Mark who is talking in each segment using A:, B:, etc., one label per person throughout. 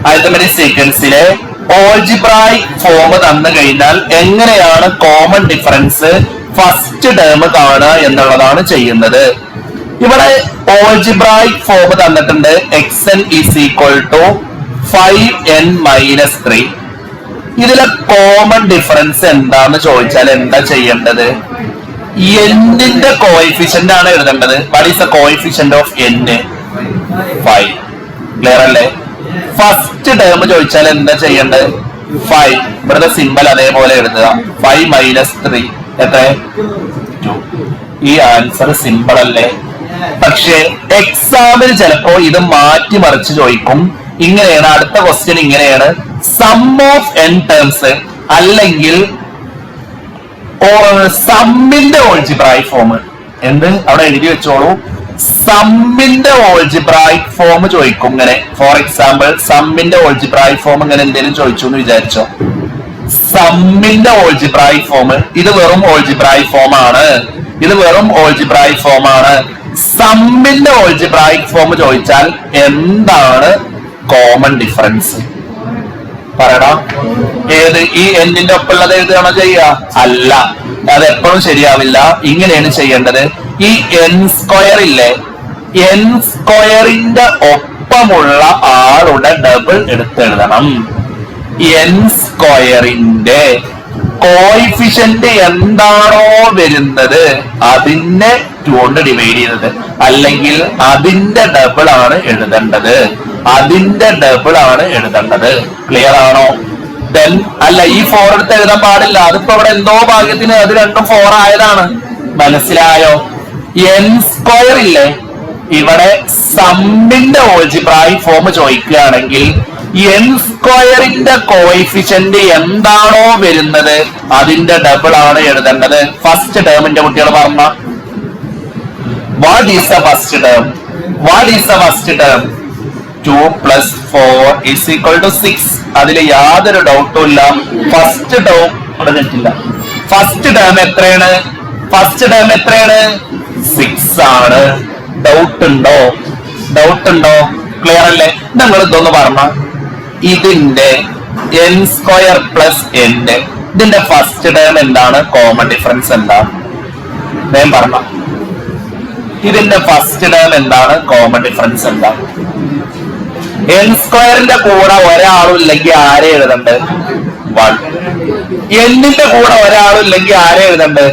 A: Arithmetic സീക്വൻസിലെ algebraic form തന്നു കഴിഞ്ഞാൽ എങ്ങനെയാണ് കോമൺ ഡിഫറൻസ് ഫസ്റ്റ് ടേം കാണുക എന്നുള്ളതാണ് ചെയ്യുന്നത്. ഇവിടെ ഓൾജിബ്രായിക് ഫോം തന്നിട്ടുണ്ട് xn is equal to 5n-3. ഇതിലെ കോമൺ ഡിഫറൻസ് എന്താന്ന് ചോദിച്ചാൽ എന്താ ചെയ്യേണ്ടത്? എന്നിന്റെ കോഎഫിഷ്യന്റ് ആണ് എഴുതേണ്ടത്. What is the coefficient of n? 5. Clear അല്ലേ? ഫസ്റ്റ് ടേം ചോദിച്ചാൽ എന്താ ചെയ്യേണ്ടത്? 5. ഇവിടുത്തെ സിമ്പൽ അതേപോലെ എഴുതുക. 5-3 എത്ര? 2. ഈ ആൻസർ സിമ്പിൾ അല്ലേ? പക്ഷേ എക്സാമിന് ചിലപ്പോ ഇത് മാറ്റി മറിച്ച് ചോദിക്കും. ഇങ്ങനെയാണ് അടുത്ത ക്വസ്റ്റ്യൻ, ഇങ്ങനെയാണ് സം ഓഫ് n ടേംസ് അല്ലെങ്കിൽ സമ്മിന്റെ ഓൾജിബ്രായിക് ഫോം. എന്ത് അവിടെ എഴുതി വെച്ചോളൂ, സമ്മിന്റെ ഓൾജിബ്രായിക് ഫോം ചോദിക്കും. ഇങ്ങനെ ഫോർ എക്സാമ്പിൾ സമ്മിന്റെ ഓൾജിബ്രായിക് ഫോം ഇങ്ങനെ എന്തെങ്കിലും ചോദിച്ചു എന്ന് വിചാരിച്ചോ. സമ്മിന്റെ ഓൾജിബ്രായിക് ഫോം, ഇത് വെറും ഓൾജിബ്രായിക് ഫോം ആണ്. ഇത് വെറും ഓൾജിബ്രായിക് ഫോം ആണ്. സമ്മിന്റെ ഓൾജിബ്രായിക് ഫോം ചോദിച്ചാൽ എന്താണ് കോമൺ ഡിഫറൻസ്? പറയടാ. ഏത്? ഈ എന്നിന്റെ ഒപ്പമുള്ളത് എഴുതുകയാണോ ചെയ്യുക? അല്ല, അത് എപ്പോഴും ശരിയാവില്ല. ഇങ്ങനെയാണ് ചെയ്യേണ്ടത്. ഈ n² ഇല്ലേ, n² ഒപ്പമുള്ള ആളുടെ ഡബിൾ എടുത്തെഴുതണം. n² കോയിഫിഷ്യന്റ് എന്താണോ വരുന്നത് അതിനെ 2 കൊണ്ട് ഡിവൈഡ് ചെയ്തത്, അല്ലെങ്കിൽ അതിന്റെ ഡബിൾ ആണ് എഴുതേണ്ടത്. അതിന്റെ ഡബിൾ ആണ് എഴുതേണ്ടത്. ക്ലിയർ ആണോ? ദെൻ അല്ല, ഈ 4 എടുത്ത് എഴുതാൻ പാടില്ല. അതിപ്പോ ഇവിടെ എന്തോ ഭാഗ്യത്തിന് അത് രണ്ടും 4 ആയതാണ്. മനസ്സിലായോ? n² ഇല്ലേ, ഇവിടെ സമ്മിന്റെ ഓൾജിബ്രായിക് ഫോം ചോദിക്കുകയാണെങ്കിൽ n² കോയിഫിഷ്യന്റ് എന്താണോ വരുന്നത് അതിന്റെ ഡബിൾ ആണ് എഴുതേണ്ടത്. ഫസ്റ്റ് ടേമിന്റെ കുട്ടികൾ പറഞ്ഞ what is the first term? What is the first term? 2 + 4 = 6. അതിൽ യാതൊരു ഡൗട്ടും ഇല്ല. ഫസ്റ്റ് ടേം പറഞ്ഞിട്ടില്ല. ഫസ്റ്റ് ടേം എത്രയാണ്? ഫസ്റ്റ് ടേം എത്രയാണ്? 6 ആണ്. ഡൗട്ട് ഉണ്ടോ? ഡൗട്ട് ഉണ്ടോ? ക്ലിയർ അല്ലേ? നിങ്ങൾ ഇതൊന്ന് പറഞ്ഞ ഇതിന്റെ n² + n, ഇതിന്റെ ഫസ്റ്റ് ടേം എന്താണ്? കോമൺ ഡിഫറൻസ് എന്താണ്? ഞാൻ പറഞ്ഞ ഇതിന്റെ ഫസ്റ്റ് ടേം എന്താണ്? കോമൺ ഡിഫറൻസ് എന്താണ്? n² കൂടെ ഒരാളും ഇല്ലെങ്കിൽ ആരെ എഴുതണ്ട്? 1. എന്നിന്റെ കൂടെ ഒരാളും ഇല്ലെങ്കിൽ ആരെ എഴുതണ്ട്?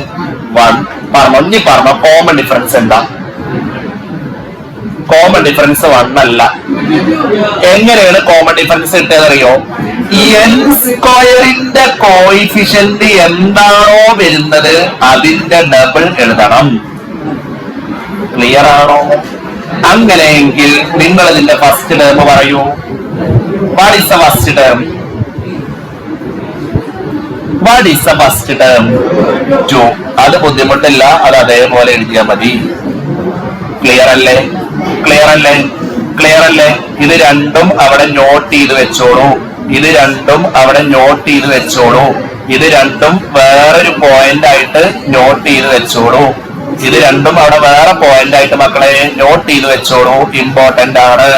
A: 1. പറഞ്ഞോ, ഇനി പറഞ്ഞോ, കോമൺ ഡിഫറൻസ് എന്താ? കോമൺ ഡിഫറൻസ് 1 അല്ല. എങ്ങനെയാണ് കോമൺ ഡിഫറൻസ് കിട്ടിയതറിയോ? n² കോയിഫിഷ്യന്റ് എന്താണോ വരുന്നത് അതിന്റെ ഡബിൾ എഴുതണം. ക്ലിയർ ആണോ? അങ്ങനെയെങ്കിൽ നിങ്ങൾ ഇതിന്റെ ഫസ്റ്റ് ടേം പറയൂ. What is the first term? What is the first term? 2. അത് ബുദ്ധിമുട്ടില്ല, അത് അതേപോലെ എഴുതിയാൽ മതി. ക്ലിയർ അല്ലേ? ക്ലിയർ അല്ലേ? ക്ലിയർ അല്ലേ? ഇത് രണ്ടും അവിടെ നോട്ട് ചെയ്ത് വെച്ചോളൂ. ഇത് രണ്ടും അവിടെ നോട്ട് ചെയ്ത് വെച്ചോളൂ. ഇത് രണ്ടും വേറൊരു പോയിന്റ് ആയിട്ട് നോട്ട് ചെയ്ത് വെച്ചോളൂ. ഇത് രണ്ടും അവിടെ വേറെ പോയിന്റ് ആയിട്ട് മക്കളെ നോട്ട് ചെയ്ത് വെച്ചോളൂ. ഇമ്പോർട്ടന്റ് ആണ്.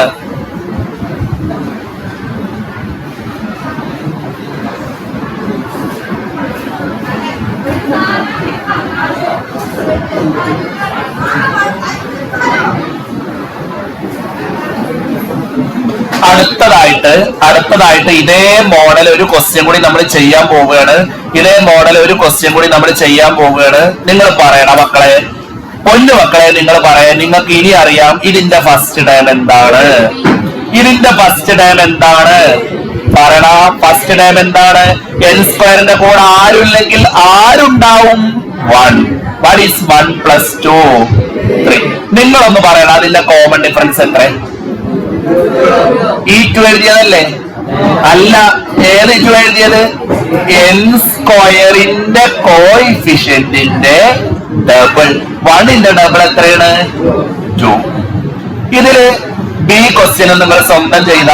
A: അടുത്തതായിട്ട് ഇതേ മോഡൽ ഒരു ക്വസ്റ്റ്യൻ കൂടി നമ്മൾ ചെയ്യാൻ പോവുകയാണ്. ഇതേ മോഡൽ ഒരു ക്വസ്റ്റ്യൻ കൂടി നമ്മൾ ചെയ്യാൻ പോവുകയാണ്. നിങ്ങൾ പറയണം മക്കളെ, പൊന്നു മക്കളെ, നിങ്ങൾ പറയാം. നിങ്ങൾക്ക് ഇനി അറിയാം ഇതിന്റെ ഫസ്റ്റ് ടേം എന്താണ്? ഇതിന്റെ ഫസ്റ്റ് ടേം എന്താണ്? പറയണ. ഫസ്റ്റ് ടേം എന്താണ്? n² കൂടെ ആരുമില്ലെങ്കിൽ ആരുണ്ടാവും? 1. What is 1 + 2? 3. നിങ്ങളൊന്ന് പറയണം, അതിന്റെ കോമൺ ഡിഫറൻസ് എത്ര? ഈ 2 എഴുതിയതല്ലേ? അല്ല, ഏത് 2 എഴുതിയത്? n² കോയിഫിഷ്യന്റിന്റെ double. 1ന്റെ ഡബിൾ എത്രയാണ്? 2. ഇതില് ബി ക്വസ്റ്റ്യൻ നിങ്ങൾ സ്വന്തം ചെയ്ത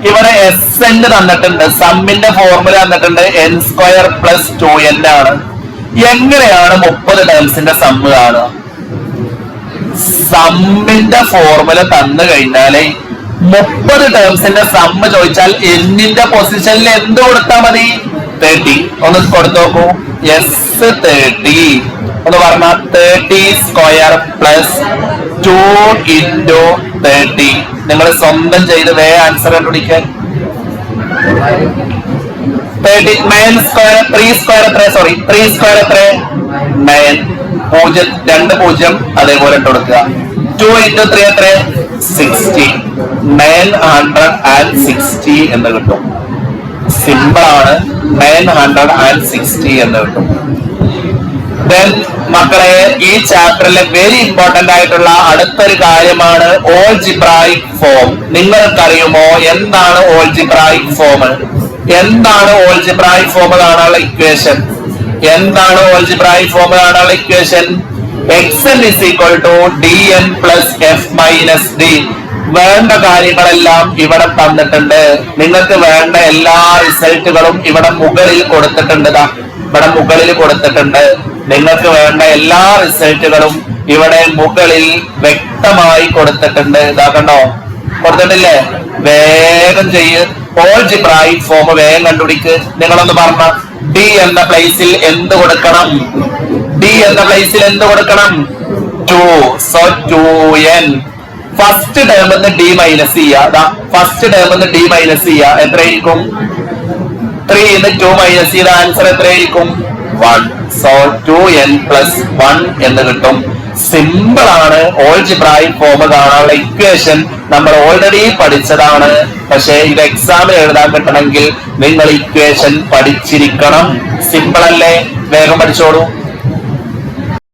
A: ഇവിടെ Sn തന്നിട്ടുണ്ട്, സമ്മിന്റെ ഫോർമുല തന്നിട്ടുണ്ട്, n² + 2n ആണ്. എങ്ങനെയാണ് 30 ടേംസിന്റെ സമ്മ് കാണുക? സമ്മിന്റെ ഫോർമുല തന്നു കഴിഞ്ഞാല് 30 ടേംസിന്റെ സമ്മ് ചോദിച്ചാൽ എന്നിന്റെ പൊസിഷനിൽ എന്ത് കൊടുത്താൽ മതി? 30. ഒന്ന് കൊടുത്തു നോക്കൂ. എസ് 30 ഒന്ന് പറഞ്ഞ 30 സ്ക്വയർ പ്ലസ് 2 ഇൻറ്റു 30. നിങ്ങൾ സ്വന്തം ചെയ്ത് വേ ആൻസർ കണ്ടുപിടിക്കാൻ. 30 9 സ്ക്വയർ 3 സ്ക്വയർ എത്ര? സോറി 3 സ്ക്വയർ എത്ര? 9. 0 2 0 അതേപോലെ ഇട്ട് കൊടുക്കുക. 2 ഇൻറ്റു 3 എത്ര? 60. 960 എന്ന് കിട്ടും. സിമ്പിൾ ആണ്. 960 എന്ന് കിട്ടും. ദെൻ മക്കളെ, ഈ ചാപ്റ്ററിലെ വെരി ഇമ്പോർട്ടന്റ് ആയിട്ടുള്ള അടുത്തൊരു കാര്യമാണ് ഓൾജിബ്രായിക് ഫോം. നിങ്ങൾക്കറിയുമോ എന്താണ് ഓൾജിബ്രായിക് ഫോം? എന്താണ് ഓൾജിബ്രായിക് ഫോം കാണാനുള്ള ഇക്വേഷൻ? എന്താണ് ഓൾജിബ്രായിക് ഫോം കാണാനുള്ള equation? xn is equal to dn plus f minus d. വേണ്ട കാര്യങ്ങളെല്ലാം ഇവിടെ തന്നിട്ടുണ്ട്. നിങ്ങൾക്ക് വേണ്ട എല്ലാ റിസൾട്ടുകളും ഇവിടെ മുകളിൽ കൊടുത്തിട്ടുണ്ട്. ഇവിടെ മുകളിൽ കൊടുത്തിട്ടുണ്ട്. നിങ്ങൾക്ക് വേണ്ട എല്ലാ റിസൾട്ടുകളും ഇവിടെ മുകളിൽ വ്യക്തമായി കൊടുത്തിട്ടുണ്ട്. ഇതാക്കണ്ടോ? കൊടുത്തിട്ടില്ലേ? വേഗം ചെയ്യ്. ഓൾജിബ്രായിക് ഫോം വേഗം കണ്ടുപിടിക്ക്. നിങ്ങളൊന്ന് പറഞ്ഞ ഡി എന്ന പ്ലേസിൽ എന്ത് കൊടുക്കണം? ഡി എന്ന പ്ലേസിൽ എന്ത് കൊടുക്കണം? 2. So 2n. ഫസ്റ്റ് ടേമിന്ന് ഡി മൈനസ് ചെയ്യുക. ഫസ്റ്റ് ടേമിന്ന് ഡി മൈനസ് ചെയ്യുക. എത്രയായിരിക്കും? 3 2 മൈനസ് ചെയ്ത ആൻസർ എത്രയായിരിക്കും? 1. സോ 2n plus 1 എന്ന് കിട്ടും. സിമ്പിൾ ആണ്. ഓൾജിബ്രായിക് ഫോം കാണാനുള്ള ഇക്വേഷൻ നമ്മൾ ഓൾറെഡി പഠിച്ചതാണ്. പക്ഷേ ഇത് എക്സാമിൽ എഴുതാൻ കിട്ടണമെങ്കിൽ നിങ്ങൾ ഇക്വേഷൻ പഠിച്ചിരിക്കണം. സിമ്പിൾ അല്ലേ? വേഗം പഠിച്ചോളൂ.